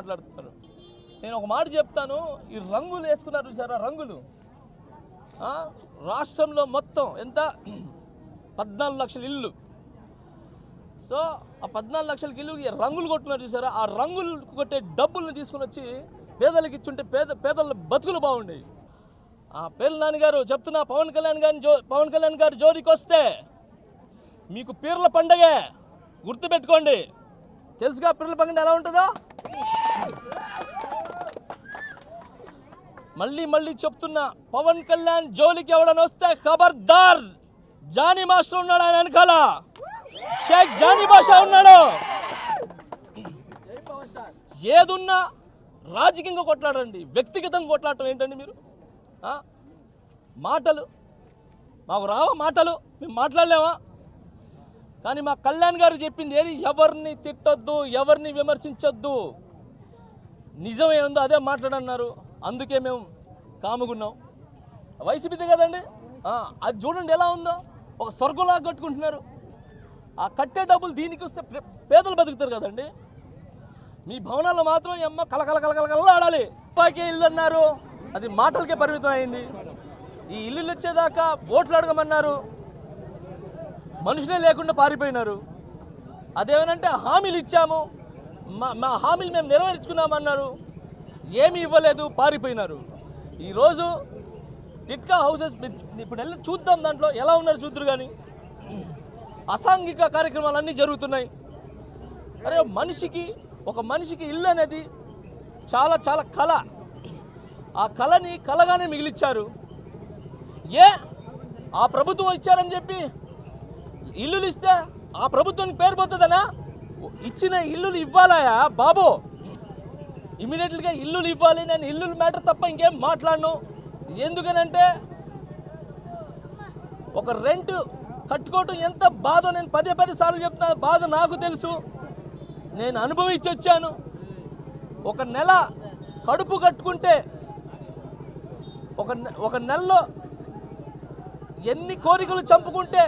మాట్లాడుతున్నారు. నేను ఒక మాట చెప్తాను, ఈ రంగులు వేసుకున్నారు చూసారా, రంగులు రాష్ట్రంలో మొత్తం ఎంత 14 లక్షల ఇల్లు. సో ఆ 14 లక్షల ఇల్లుకి రంగులు కొట్టున్నారు చూసారా, ఆ రంగులు కొట్టే డబ్బుల్ని తీసుకుని వచ్చి పేదలకు ఇచ్చుంటే పేదల బతుకులు బాగుండేవి. ఆ పేర్ల నాన్నగారు చెప్తున్నా, పవన్ కళ్యాణ్ గారు జోలికి వస్తే మీకు పీర్ల పండగే గుర్తుపెట్టుకోండి. తెలుసుగా పీర్ల పండుగ ఎలా ఉంటుందో. మళ్ళీ చెప్తున్నా, పవన్ కళ్యాణ్ జోలికి ఎవడని వస్తే ఖబర్దార్. జానీ మాస్టర్ ఉన్నాడు ఆయన వెనకాల, షేక్ జానీ బాషా ఉన్నాడు. ఏదున్నా రాజకీయంగా కొట్లాడండి, వ్యక్తిగతంగా కొట్లాడటం ఏంటండి మీరు? మాటలు మాకు రావా? మాటలు మేము మాట్లాడలేమా? కానీ మా కళ్యాణ్ గారు చెప్పింది ఏది, ఎవరిని తిట్టొద్దు, ఎవరిని విమర్శించొద్దు, నిజం ఏముందో అదే మాట్లాడన్నారు. అందుకే మేము కాముగున్నాం. వైసీపీదే కదండి, అది చూడండి ఎలా ఉందో, ఒక స్వర్గంలాగా కట్టుకుంటున్నారు. ఆ కట్టే డబ్బులు దీనికి వస్తే పేదలు బతుకుతారు కదండి. మీ భవనాల్లో మాత్రం ఏమో కలకల ఆడాలి. పాకే ఇల్లు అన్నారు, అది మాటలకే పరిమితం అయింది. ఈ ఇల్లు వచ్చేదాకా ఓట్లు అడగమన్నారు, మనుషులే లేకుండా పారిపోయినారు. అదేమనంటే హామీలు ఇచ్చాము, మా హామీలు మేము నెరవేర్చుకున్నామన్నారు, ఏమీ ఇవ్వలేదు, పారిపోయినారు. ఈరోజు టిట్కా హౌసెస్ ఇప్పుడు వెళ్ళి చూద్దాం, దాంట్లో ఎలా ఉన్నారు చూద్దరు. కానీ అసాంఘిక కార్యక్రమాలన్నీ జరుగుతున్నాయి. అరే ఒక మనిషికి ఇల్లు అనేది చాలా చాలా కళ. ఆ కళని కళగానే మిగిలిచ్చారు. ఆ ప్రభుత్వం ఇచ్చారని చెప్పి ఇల్లులు ఇస్తే ఆ ప్రభుత్వానికి పేరు పోతుందనా? ఇచ్చిన ఇల్లులు ఇవ్వాలయా బాబు, ఇమీడియట్గా ఇల్లులు ఇవ్వాలి. నేను ఇల్లులు మ్యాటర్ తప్ప ఇంకేం మాట్లాడను. ఎందుకనంటే ఒక రెంట్ కట్టుకోవటం ఎంత బాధో నేను పదే సార్లు చెప్తున్నా. బాధ నాకు తెలుసు, నేను అనుభవించి వచ్చాను. ఒక నెల కడుపు కట్టుకుంటే ఒక నెలలో ఎన్ని కోరికలు చంపుకుంటే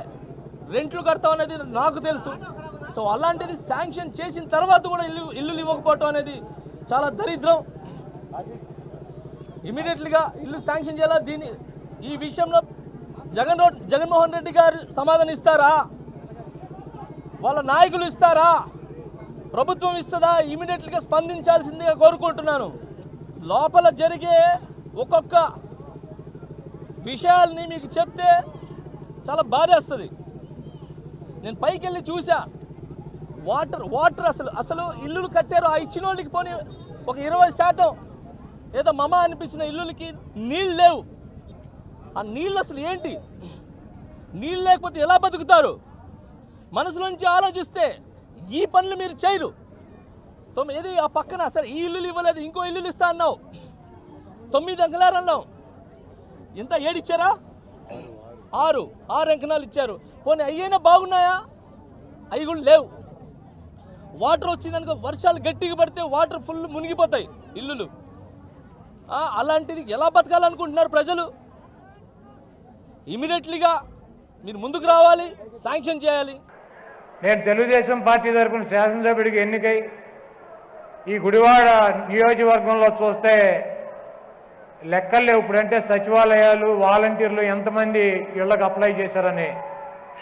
రెంట్లు కడతాం అనేది నాకు తెలుసు. సో అలాంటిది శాంక్షన్ చేసిన తర్వాత కూడా ఇల్లులు ఇవ్వకపోవటం అనేది చాలా దరిద్రం. ఇమీడియట్లీగా ఇల్లు శాంక్షన్ చేయాలా. ఈ విషయంలో జగన్మోహన్ రెడ్డి గారు సమాధానం ఇస్తారా? వాళ్ళ నాయకులు ఇస్తారా? ప్రభుత్వం ఇస్తుందా? ఇమీడియట్లీగా స్పందించాల్సిందిగా కోరుకుంటున్నాను. లోపల జరిగే ఒక్కొక్క విషయాల్ని మీకు చెప్తే చాలా బాధేస్తుంది. నేను పైకి వెళ్ళి చూసా, వాటర్ అసలు ఇల్లులు కట్టారు, ఆ ఇచ్చిన వాళ్ళకి పోనీ ఒక 20% ఏదో మమ అనిపించిన ఇల్లులకి నీళ్ళు లేవు. ఆ నీళ్ళు అసలు ఏంటి? నీళ్ళు లేకపోతే ఎలా బతుకుతారు? మనసులోంచి ఆలోచిస్తే ఈ పనులు మీరు చేయరు. ఏది ఆ పక్కన సరే ఈ ఇల్లులు ఇవ్వలేదు, ఇంకో ఇల్లులు ఇస్తా అన్నావు, 9 అంకణాలు అన్నావు, ఇంత 7 ఇచ్చారా? 6 అంకణాలు ఇచ్చారు. పోనీ అయ్యైనా బాగున్నాయా? అవి కూడా లేవు. వాటర్ వచ్చిందనుకో, వర్షాలు గట్టిగా పడితే వాటర్ ఫుల్ మునిగిపోతాయి ఇల్లులు. అలాంటిది ఎలా బతకాలనుకుంటున్నారు ప్రజలు? ఇమీడియట్లీగా మీరు ముందుకు రావాలి, శాంక్షన్ చేయాలి. నేను తెలుగుదేశం పార్టీ తరఫున శాసనసభ్యుడికి ఎన్నికై ఈ గుడివాడ నియోజకవర్గంలో చూస్తే లెక్కలు లేవు. ఇప్పుడంటే సచివాలయాలు, వాలంటీర్లు ఎంతమంది ఇళ్లకు అప్లై చేశారని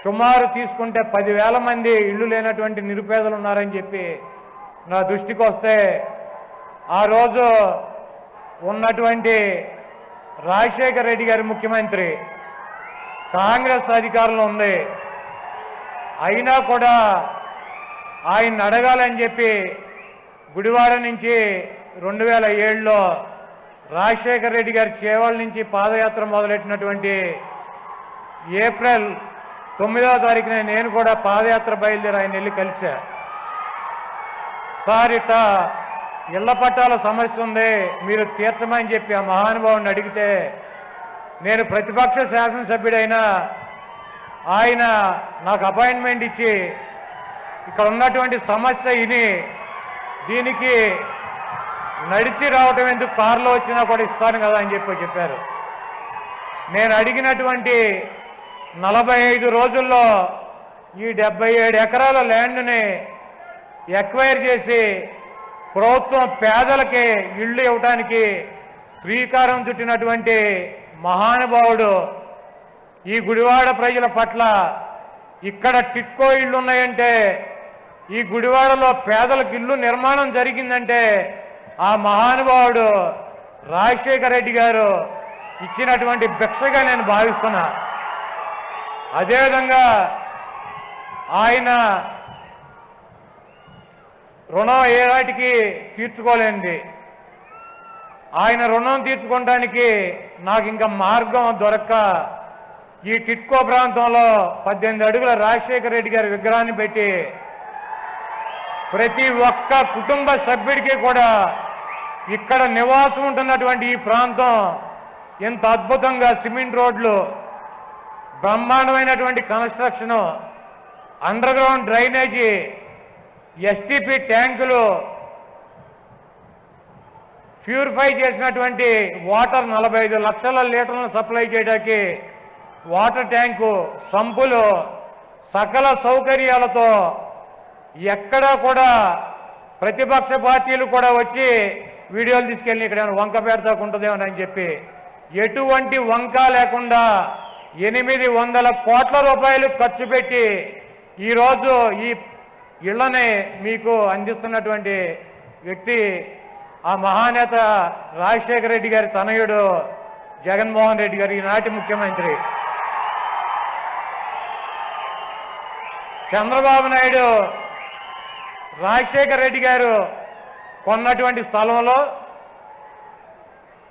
సుమారు తీసుకుంటే 10,000 మంది ఇళ్ళు లేనటువంటి నిరుపేదలు ఉన్నారని చెప్పి నా దృష్టికి వస్తే, ఆ రోజు ఉన్నటువంటి రాజశేఖర్ రెడ్డి గారి ముఖ్యమంత్రి, కాంగ్రెస్ అధికారంలో ఉంది, అయినా కూడా ఆయన అడగాలని చెప్పి గుడివాడ నుంచి 2007లో రాజశేఖర్ రెడ్డి గారి చేవల నుంచి పాదయాత్ర మొదలెట్టినటువంటి ఏప్రిల్ 9వ తారీఖున నేను కూడా పాదయాత్ర బయలుదేరి ఆయన వెళ్ళి కలిసా. సార్ ఇట్ట ఇళ్ల పట్టాల సమస్య ఉంది, మీరు తీర్చమని చెప్పి ఆ మహానుభావుని అడిగితే, నేను ప్రతిపక్ష శాసనసభ్యుడైనా ఆయన నాకు అపాయింట్మెంట్ ఇచ్చి ఇక్కడ ఉన్నటువంటి సమస్య ఇని దీనికి నడిచి రావటం ఎందుకు, కారులో వచ్చినా కూడా ఇస్తాను కదా అని చెప్పారు. నేను అడిగినటువంటి 45 రోజుల్లో ఈ 77 ఎకరాల ల్యాండ్ని ఎక్వైర్ చేసి ప్రభుత్వం పేదలకి ఇళ్ళు ఇవ్వటానికి శ్రీకారం చుట్టినటువంటి మహానుభావుడు. ఈ గుడివాడ ప్రజల పట్ల ఇక్కడ టిట్కో ఇళ్ళు ఉన్నాయంటే, ఈ గుడివాడలో పేదలకు ఇల్లు నిర్మాణం జరిగిందంటే ఆ మహానుభావుడు రాజశేఖర రెడ్డి గారు ఇచ్చినటువంటి భిక్షగా నేను భావిస్తున్నా. అదేవిధంగా ఆయన రుణం ఏ వాటికి తీర్చుకోలేనిది. ఆయన రుణం తీర్చుకోవడానికి నాకు ఇంకా మార్గం దొరక్క ఈ టిట్కో ప్రాంతంలో 18 అడుగుల రాజశేఖర రెడ్డి గారి విగ్రహాన్ని పెట్టి ప్రతి ఒక్క కుటుంబ సభ్యుడికి కూడా ఇక్కడ నివాసం ఉంటున్నటువంటి ఈ ప్రాంతం ఎంత అద్భుతంగా సిమెంట్ రోడ్లు, బ్రహ్మాండమైనటువంటి construction, under ground drainage, STP ట్యాంకులు, ప్యూరిఫై చేసినటువంటి వాటర్ 45 లక్షల లీటర్లను సప్లై చేయడానికి వాటర్ ట్యాంకు, సంపులు, సకల సౌకర్యాలతో ఎక్కడా కూడా ప్రతిపక్ష పార్టీలు కూడా వచ్చి వీడియోలు తీసుకెళ్ళి ఇక్కడ వంక పెడతాకు ఉంటుందేమోనని చెప్పి ఎటువంటి వంక లేకుండా 800 కోట్ల రూపాయలు ఖర్చు పెట్టి ఈరోజు ఈ ఇళ్లని మీకు అందిస్తున్నటువంటి వ్యక్తి ఆ మహానేత రాజశేఖర రెడ్డి గారి తనయుడు జగన్మోహన్ రెడ్డి గారు, ఈనాటి ముఖ్యమంత్రి. చంద్రబాబు నాయుడు రాజశేఖర రెడ్డి గారు కొన్నటువంటి స్థలంలో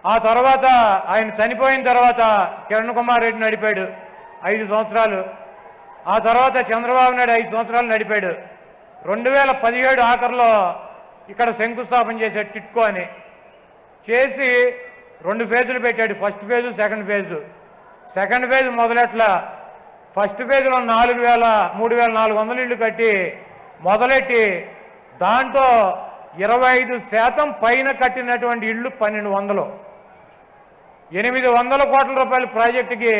ఆ తర్వాత ఆయన చనిపోయిన తర్వాత కిరణ్ కుమార్ రెడ్డి నడిపాడు 5 సంవత్సరాలు. ఆ తర్వాత చంద్రబాబు నాయుడు 5 సంవత్సరాలు నడిపాడు. 2017 ఆఖరిలో ఇక్కడ శంకుస్థాపన చేశాడు టిట్కో అని. చేసి 2 ఫేజులు పెట్టాడు, first phase, second phase. Second phase మొదలెట్లా ఫస్ట్ ఫేజ్లో 3,400 ఇళ్ళు కట్టి మొదలెట్టి దాంట్లో 25% పైన కట్టినటువంటి ఇళ్ళు 1,200. 800 కోట్ల రూపాయల ప్రాజెక్టుకి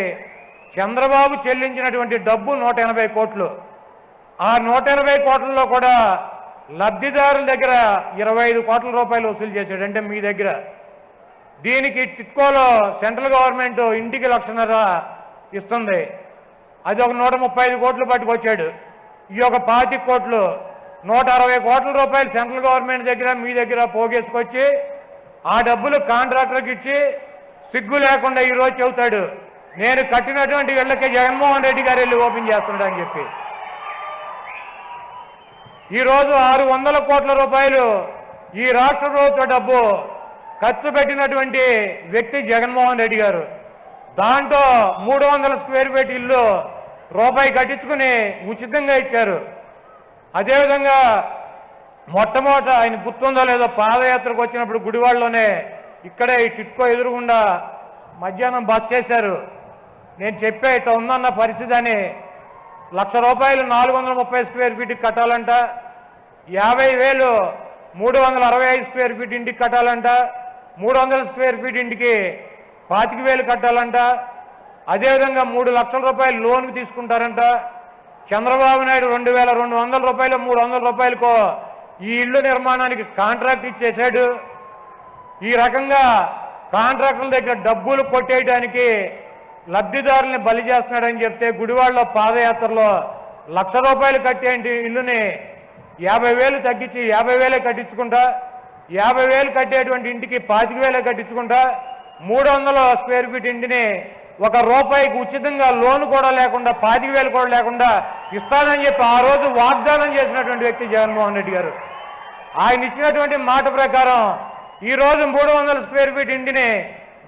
చంద్రబాబు చెల్లించినటువంటి డబ్బు 180 కోట్లు. ఆ 180 కోట్లలో కూడా లబ్ధిదారుల దగ్గర 25 కోట్ల రూపాయలు వసూలు చేశాడు. అంటే మీ దగ్గర. దీనికి టిట్కోలో సెంట్రల్ గవర్నమెంట్ ఇంటికి 1,00,000 ఇస్తుంది. అది ఒక 135 కోట్లు పట్టుకొచ్చాడు. ఈ ఒక 25 కోట్లు, 160 కోట్ల రూపాయలు సెంట్రల్ గవర్నమెంట్ దగ్గర మీ దగ్గర పోగేసుకొచ్చి ఆ డబ్బులు కాంట్రాక్టర్కి ఇచ్చి సిగ్గు లేకుండా ఈరోజు చెబుతాడు నేను కట్టినటువంటి ఇళ్లకే జగన్మోహన్ రెడ్డి గారు వెళ్ళి ఓపెన్ చేస్తున్నాడు అని చెప్పి. ఈరోజు 600 కోట్ల రూపాయలు ఈ రాష్ట్ర ప్రభుత్వ డబ్బు ఖర్చు పెట్టినటువంటి వ్యక్తి జగన్మోహన్ రెడ్డి గారు. దాంట్లో 300 స్క్వేర్ ఫీట్ ఇల్లు రూపాయి కట్టించుకుని ఉచితంగా ఇచ్చారు. అదేవిధంగా మొట్టమొదట ఆయన గుర్తుందో లేదో పాదయాత్రకు వచ్చినప్పుడు గుడివాడలోనే ఇక్కడే ఈ టిట్కో ఎదురుగుండా మధ్యాహ్నం బస్ చేశారు. నేను చెప్పే ఇట్లా ఉందన్న పరిస్థితి అని. 1,00,000 రూపాయలు 430 స్క్వేర్ ఫీట్కి కట్టాలంట, 50,000 365 స్క్వేర్ ఫీట్ ఇంటికి కట్టాలంట, 300 స్క్వేర్ ఫీట్ ఇంటికి 25,000 కట్టాలంట. అదేవిధంగా 3 లక్షల రూపాయలు లోన్కి తీసుకుంటారంట. చంద్రబాబు నాయుడు 2,200 రూపాయలు 300 రూపాయలకో ఈ ఇళ్ళు నిర్మాణానికి కాంట్రాక్ట్ ఇచ్చేశాడు. ఈ రకంగా కాంట్రాక్టుల దగ్గర డబ్బులు కొట్టేయడానికి లబ్ధిదారుల్ని బలి చేస్తున్నాడని చెప్తే గుడివాడలో పాదయాత్రలో 1,00,000 రూపాయలు కట్టే ఇల్లుని 50,000 తగ్గించి 50,000 కట్టించుకుంటా, 50,000 కట్టేటువంటి ఇంటికి 25,000 కట్టించుకుంటా, 300 స్క్వేర్ ఫీట్ ఇంటిని ₹1 ఉచితంగా లోన్ కూడా లేకుండా 25,000 కూడా లేకుండా ఇస్తానని చెప్పి ఆ రోజు వాగ్దానం చేసినటువంటి వ్యక్తి జగన్మోహన్ రెడ్డి గారు. ఆయన ఇచ్చినటువంటి మాట ప్రకారం ఈరోజు 300 స్క్వేర్ ఫీట్ ఇంటిని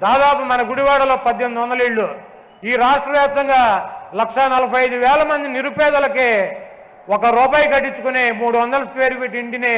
దాదాపు మన గుడివాడలో 1,800 ఇళ్ళు, ఈ రాష్ట్ర వ్యాప్తంగా 1,45,000 మంది నిరుపేదలకి ₹1 కట్టించుకుని 300 స్క్వేర్ ఫీట్ ఇంటిని